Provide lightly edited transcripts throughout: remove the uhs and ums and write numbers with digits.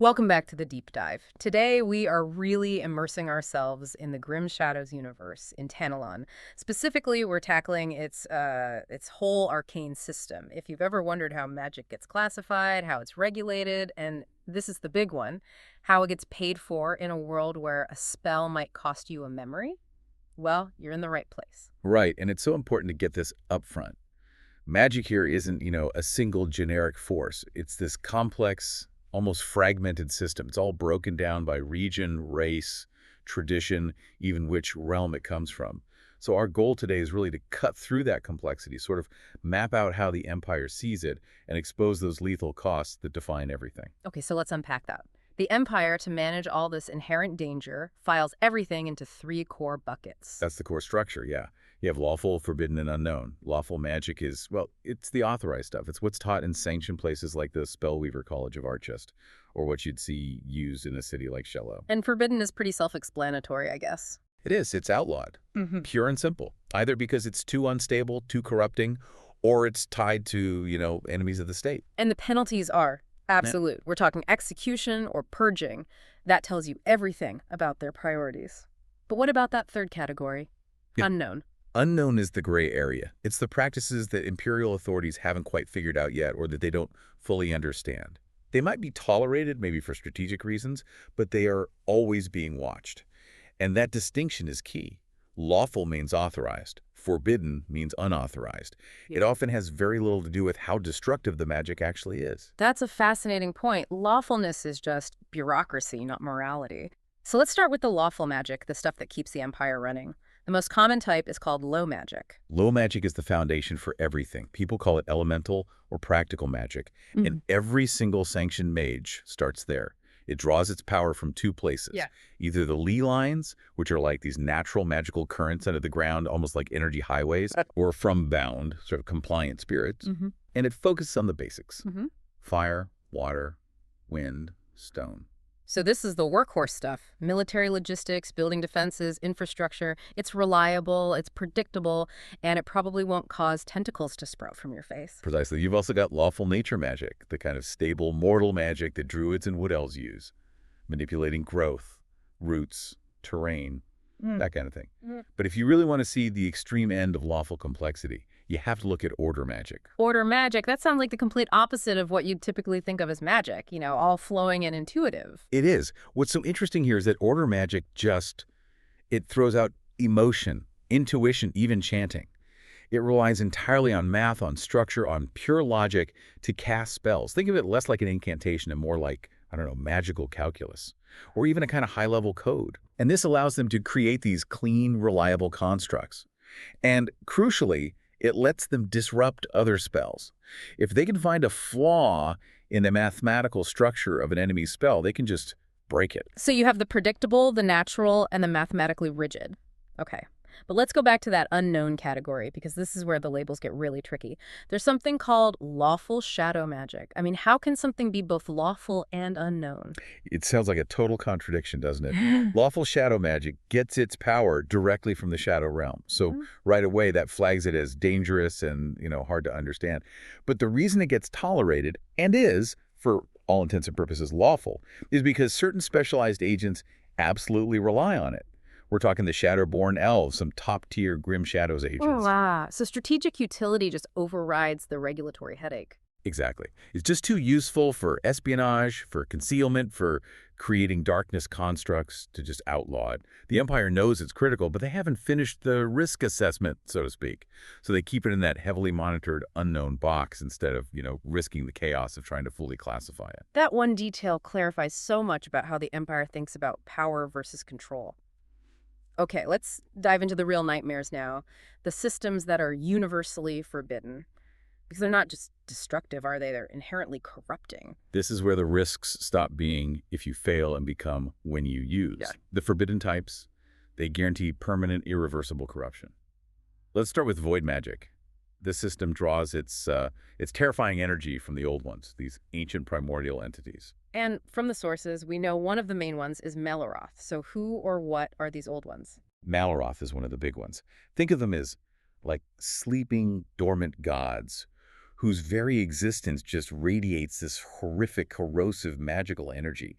Welcome back to the deep dive. Today, we are really immersing ourselves in the Grim Shadows universe in Tanelon. Specifically, we're tackling its whole arcane system. If you've ever wondered how magic gets classified, how it's regulated, and this is the big one, how it gets paid for in a world where a spell might cost you a memory, well, you're in the right place. Right, and it's so important to get this up front. Magic here isn't, a single generic force. It's this complex, almost fragmented system. It's all broken down by region, race, tradition, even which realm it comes from. So our goal today is really to cut through that complexity, sort of map out how the Empire sees it, and expose those lethal costs that define everything. Okay, so let's unpack that. The Empire, to manage all this inherent danger, files everything into three core buckets. That's the core structure, yeah. You have lawful, forbidden, and unknown. Lawful magic is, well, it's the authorized stuff. It's what's taught in sanctioned places like the Spellweaver College of Archist, or what you'd see used in a city like Shello. And forbidden is pretty self-explanatory, I guess. It is. It's outlawed. Mm-hmm. Pure and simple. Either because it's too unstable, too corrupting, or it's tied to, enemies of the state. And the penalties are absolute. We're talking execution or purging. That tells you everything about their priorities. But what about that third category? Yeah. Unknown. Unknown is the gray area. It's the practices that imperial authorities haven't quite figured out yet or that they don't fully understand. They might be tolerated, maybe for strategic reasons, but they are always being watched. And that distinction is key. Lawful means authorized. Forbidden means unauthorized. Yeah. It often has very little to do with how destructive the magic actually is. That's a fascinating point. Lawfulness is just bureaucracy, not morality. So let's start with the lawful magic, the stuff that keeps the Empire running. The most common type is called low magic. Low magic is the foundation for everything. People call it elemental or practical magic. And every single sanctioned mage starts there. It draws its power from two places. Yeah. Either the Lee lines, which are like these natural magical currents under the ground, almost like energy highways, or from bound, sort of compliant spirits. And it focuses on the basics. Fire, water, wind, stone. So this is the workhorse stuff. Military logistics, building defenses, infrastructure. It's reliable, it's predictable, and it probably won't cause tentacles to sprout from your face. Precisely. You've also got lawful nature magic, the kind of stable, mortal magic that druids and wood elves use, manipulating growth, roots, terrain, that kind of thing. But if you really want to see the extreme end of lawful complexity, you have to look at order magic. Order magic, that sounds like the complete opposite of what you'd typically think of as magic, all flowing and intuitive. It is. What's so interesting here is that order magic it throws out emotion, intuition, even chanting. It relies entirely on math, on structure, on pure logic to cast spells. Think of it less like an incantation and more like, magical calculus, or even a kind of high-level code. And this allows them to create these clean, reliable constructs. And crucially, it lets them disrupt other spells. If they can find a flaw in the mathematical structure of an enemy's spell, they can just break it. So you have the predictable, the natural, and the mathematically rigid. Okay. But let's go back to that unknown category, because this is where the labels get really tricky. There's something called lawful shadow magic. I mean, how can something be both lawful and unknown? It sounds like a total contradiction, doesn't it? Lawful shadow magic gets its power directly from the shadow realm. So right away, that flags it as dangerous and, hard to understand. But the reason it gets tolerated, and is, for all intents and purposes, lawful, is because certain specialized agents absolutely rely on it. We're talking the Shadowborn Elves, some top-tier Grim Shadows agents. Oh, wow. So strategic utility just overrides the regulatory headache. Exactly. It's just too useful for espionage, for concealment, for creating darkness constructs to just outlaw it. The Empire knows it's critical, but they haven't finished the risk assessment, so to speak. So they keep it in that heavily monitored unknown box instead of, risking the chaos of trying to fully classify it. That one detail clarifies so much about how the Empire thinks about power versus control. Okay, let's dive into the real nightmares now. The systems that are universally forbidden. Because they're not just destructive, are they? They're inherently corrupting. This is where the risks stop being if you fail and become when you use. Yeah. The forbidden types, they guarantee permanent, irreversible corruption. Let's start with void magic. This system draws its terrifying energy from the old ones, these ancient primordial entities. And from the sources, we know one of the main ones is Meloroth. So who or what are these old ones? Maloroth is one of the big ones. Think of them as like sleeping, dormant gods whose very existence just radiates this horrific, corrosive, magical energy.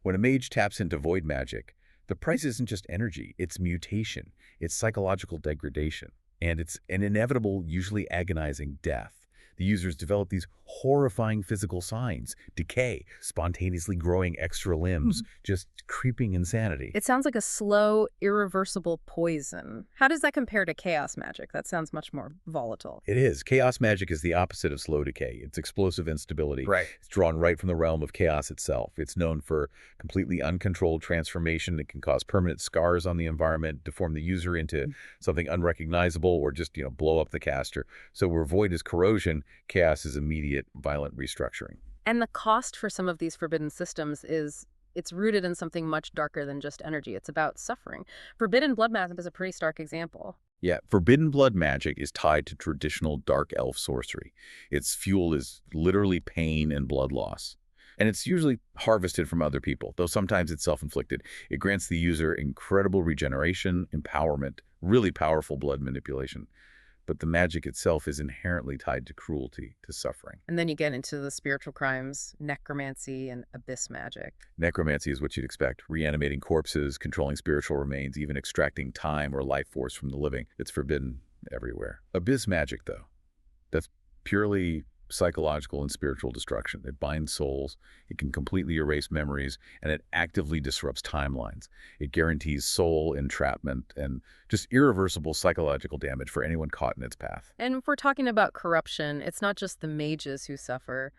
When a mage taps into void magic, the price isn't just energy, it's mutation, it's psychological degradation, and it's an inevitable, usually agonizing death. The users develop these horrifying physical signs, decay, spontaneously growing extra limbs, just creeping insanity. It sounds like a slow, irreversible poison. How does that compare to chaos magic? That sounds much more volatile. It is. Chaos magic is the opposite of slow decay. It's explosive instability. Right. It's drawn right from the realm of chaos itself. It's known for completely uncontrolled transformation that can cause permanent scars on the environment, deform the user into something unrecognizable, or just, blow up the caster. So where void is corrosion, chaos is immediate, violent restructuring. And the cost for some of these forbidden systems is it's rooted in something much darker than just energy. It's about suffering. Forbidden blood magic is a pretty stark example. Yeah, forbidden blood magic is tied to traditional dark elf sorcery. Its fuel is literally pain and blood loss. And it's usually harvested from other people, though sometimes it's self-inflicted. It grants the user incredible regeneration, empowerment, really powerful blood manipulation. But the magic itself is inherently tied to cruelty, to suffering. And then you get into the spiritual crimes, necromancy, and abyss magic. Necromancy is what you'd expect, reanimating corpses, controlling spiritual remains, even extracting time or life force from the living. It's forbidden everywhere. Abyss magic, though, that's purely psychological and spiritual destruction. It binds souls, it can completely erase memories, and it actively disrupts timelines. It guarantees soul entrapment and just irreversible psychological damage for anyone caught in its path. And if we're talking about corruption, it's not just the mages who suffer.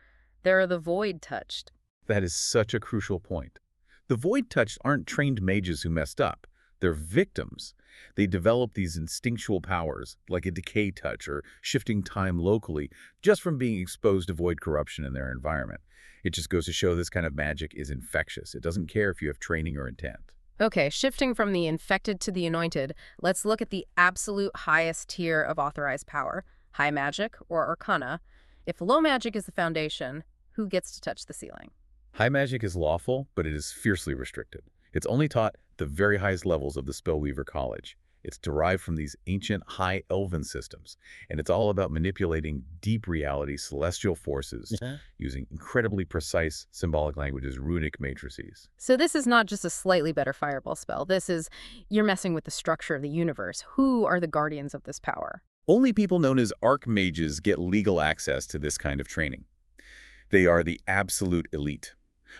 There are the void touched. That is such a crucial point. The void touched aren't trained mages who messed up. They're victims. They develop these instinctual powers, like a decay touch or shifting time locally, just from being exposed to void corruption in their environment. It just goes to show this kind of magic is infectious. It doesn't care if you have training or intent. Okay, shifting from the infected to the anointed, let's look at the absolute highest tier of authorized power, high magic or arcana. If low magic is the foundation, who gets to touch the ceiling? High magic is lawful, but it is fiercely restricted. It's only taught at the very highest levels of the Spellweaver College. It's derived from these ancient high elven systems, and it's all about manipulating deep reality celestial forces using incredibly precise symbolic languages, runic matrices. So this is not just a slightly better fireball spell. You're messing with the structure of the universe. Who are the guardians of this power? Only people known as archmages get legal access to this kind of training. They are the absolute elite,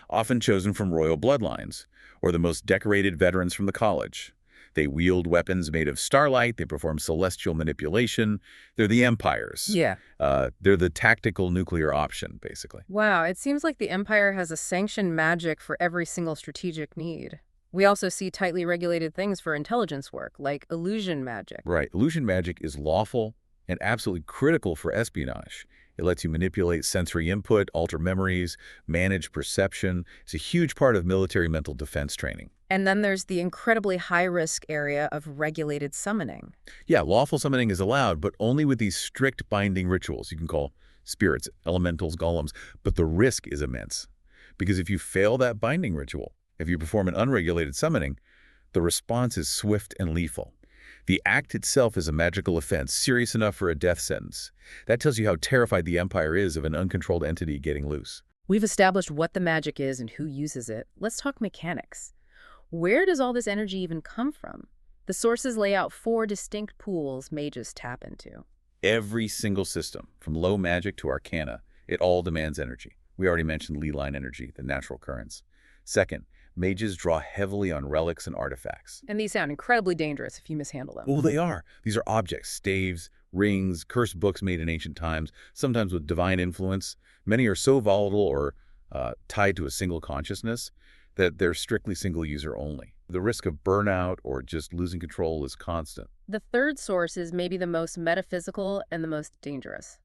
often chosen from royal bloodlines, or the most decorated veterans from the college. They wield weapons made of starlight. They perform celestial manipulation. They're the empires. Yeah. They're the tactical nuclear option, basically. Wow, it seems like the Empire has a sanctioned magic for every single strategic need. We also see tightly regulated things for intelligence work, like illusion magic. Right. Illusion magic is lawful and absolutely critical for espionage. It lets you manipulate sensory input, alter memories, manage perception. It's a huge part of military mental defense training. And then there's the incredibly high-risk area of regulated summoning. Yeah, lawful summoning is allowed, but only with these strict binding rituals you can call spirits, elementals, golems. But the risk is immense. Because if you fail that binding ritual, if you perform an unregulated summoning, the response is swift and lethal. The act itself is a magical offense, serious enough for a death sentence. That tells you how terrified the Empire is of an uncontrolled entity getting loose. We've established what the magic is and who uses it. Let's talk mechanics. Where does all this energy even come from? The sources lay out 4 distinct pools mages tap into. Every single system, from low magic to arcana, it all demands energy. We already mentioned ley-line energy, the natural currents. Second, mages draw heavily on relics and artifacts. And these sound incredibly dangerous if you mishandle them. Oh, they are. These are objects, staves, rings, cursed books made in ancient times, sometimes with divine influence. Many are so volatile or tied to a single consciousness that they're strictly single-user only. The risk of burnout or just losing control is constant. The third source is maybe the most metaphysical and the most dangerous.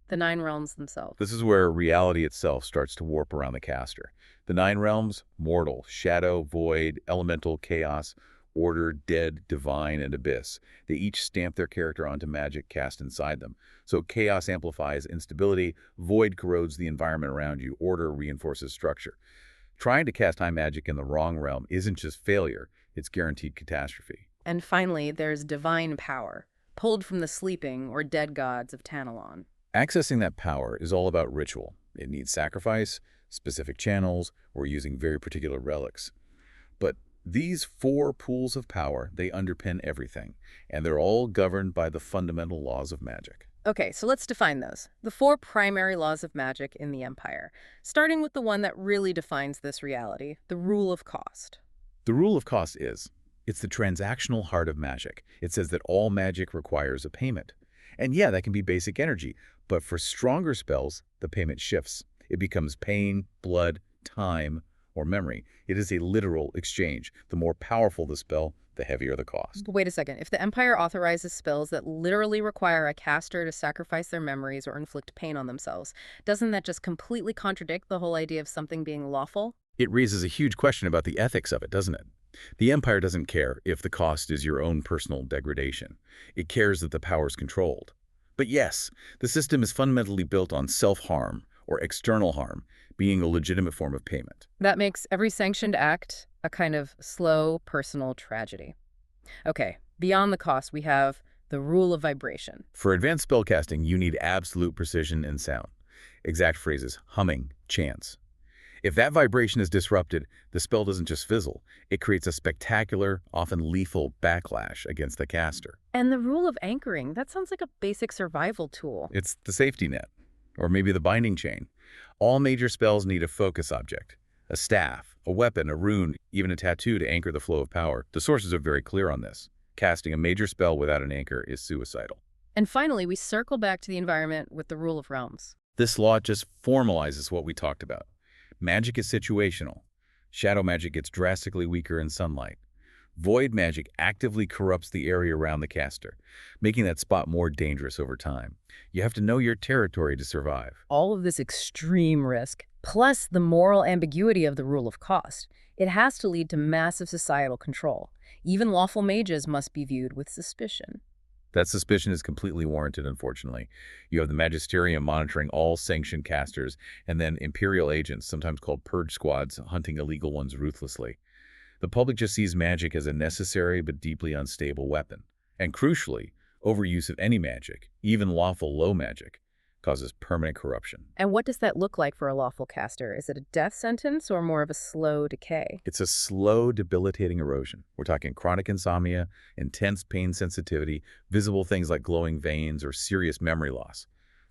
The 9 realms themselves. This is where reality itself starts to warp around the caster. The 9 realms, mortal, shadow, void, elemental, chaos, order, dead, divine, and abyss. They each stamp their character onto magic cast inside them. So chaos amplifies instability, void corrodes the environment around you, order reinforces structure. Trying to cast high magic in the wrong realm isn't just failure, it's guaranteed catastrophe. And finally, there's divine power, pulled from the sleeping or dead gods of Tanelon. Accessing that power is all about ritual. It needs sacrifice, specific channels, or using very particular relics. But these four pools of power, they underpin everything, and they're all governed by the fundamental laws of magic. Okay, so let's define those. The four primary laws of magic in the Empire, starting with the one that really defines this reality, the rule of cost. The rule of cost it's the transactional heart of magic. It says that all magic requires a payment. And yeah, that can be basic energy, but for stronger spells, the payment shifts. It becomes pain, blood, time, or memory. It is a literal exchange. The more powerful the spell, the heavier the cost. But wait a second. If the Empire authorizes spells that literally require a caster to sacrifice their memories or inflict pain on themselves, doesn't that just completely contradict the whole idea of something being lawful? It raises a huge question about the ethics of it, doesn't it? The Empire doesn't care if the cost is your own personal degradation. It cares that the power is controlled. But yes, the system is fundamentally built on self-harm or external harm being a legitimate form of payment. That makes every sanctioned act a kind of slow, personal tragedy. Okay, beyond the cost, we have the rule of vibration. For advanced spellcasting, you need absolute precision and sound. Exact phrases, humming, chants. If that vibration is disrupted, the spell doesn't just fizzle. It creates a spectacular, often lethal backlash against the caster. And the rule of anchoring, that sounds like a basic survival tool. It's the safety net, or maybe the binding chain. All major spells need a focus object, a staff, a weapon, a rune, even a tattoo to anchor the flow of power. The sources are very clear on this. Casting a major spell without an anchor is suicidal. And finally, we circle back to the environment with the rule of realms. This law just formalizes what we talked about. Magic is situational. Shadow magic gets drastically weaker in sunlight. Void magic actively corrupts the area around the caster, making that spot more dangerous over time. You have to know your territory to survive. All of this extreme risk, plus the moral ambiguity of the rule of cost, it has to lead to massive societal control. Even lawful mages must be viewed with suspicion. That suspicion is completely warranted, unfortunately. You have the Magisterium monitoring all sanctioned casters, and then Imperial agents, sometimes called purge squads, hunting illegal ones ruthlessly. The public just sees magic as a necessary but deeply unstable weapon. And crucially, overuse of any magic, even lawful low magic, causes permanent corruption. And what does that look like for a lawful caster? Is it a death sentence or more of a slow decay? It's a slow, debilitating erosion. We're talking chronic insomnia, intense pain sensitivity, visible things like glowing veins, or serious memory loss.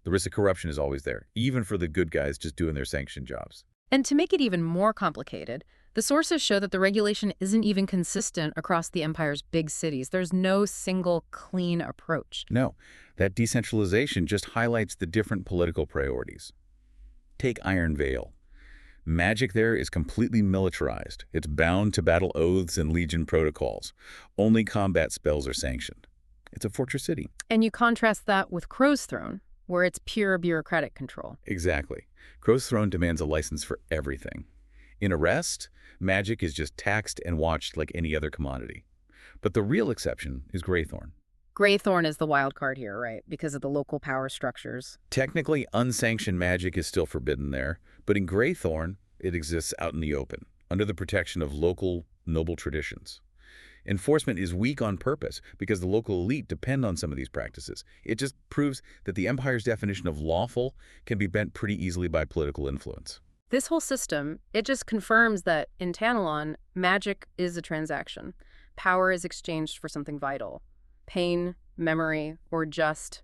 The risk of corruption is always there, even for the good guys just doing their sanctioned jobs. And to make it even more complicated, the sources show that the regulation isn't even consistent across the Empire's big cities. There's no single clean approach. No, that decentralization just highlights the different political priorities. Take Iron Vale. Magic there is completely militarized. It's bound to battle oaths and legion protocols. Only combat spells are sanctioned. It's a fortress city. And you contrast that with Crow's Throne, where it's pure bureaucratic control. Exactly. Crow's Throne demands a license for everything. In Arrest, magic is just taxed and watched like any other commodity. But the real exception is Greythorn. Greythorn is the wild card here, right? Because of the local power structures. Technically, unsanctioned magic is still forbidden there, but in Greythorn, it exists out in the open, under the protection of local, noble traditions. Enforcement is weak on purpose because the local elite depend on some of these practices. It just proves that the Empire's definition of lawful can be bent pretty easily by political influence. This whole system, it just confirms that in Tanelon, magic is a transaction. Power is exchanged for something vital. Pain, memory, or just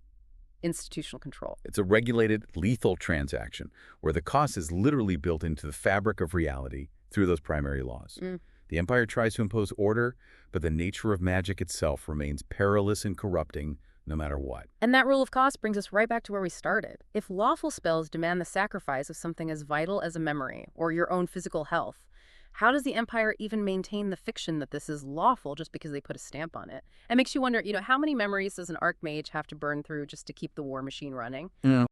institutional control. It's a regulated, lethal transaction where the cost is literally built into the fabric of reality through those primary laws. The Empire tries to impose order, but the nature of magic itself remains perilous and corrupting no matter what. And that rule of cost brings us right back to where we started. If lawful spells demand the sacrifice of something as vital as a memory or your own physical health, how does the Empire even maintain the fiction that this is lawful just because they put a stamp on it? It makes you wonder, how many memories does an archmage have to burn through just to keep the war machine running?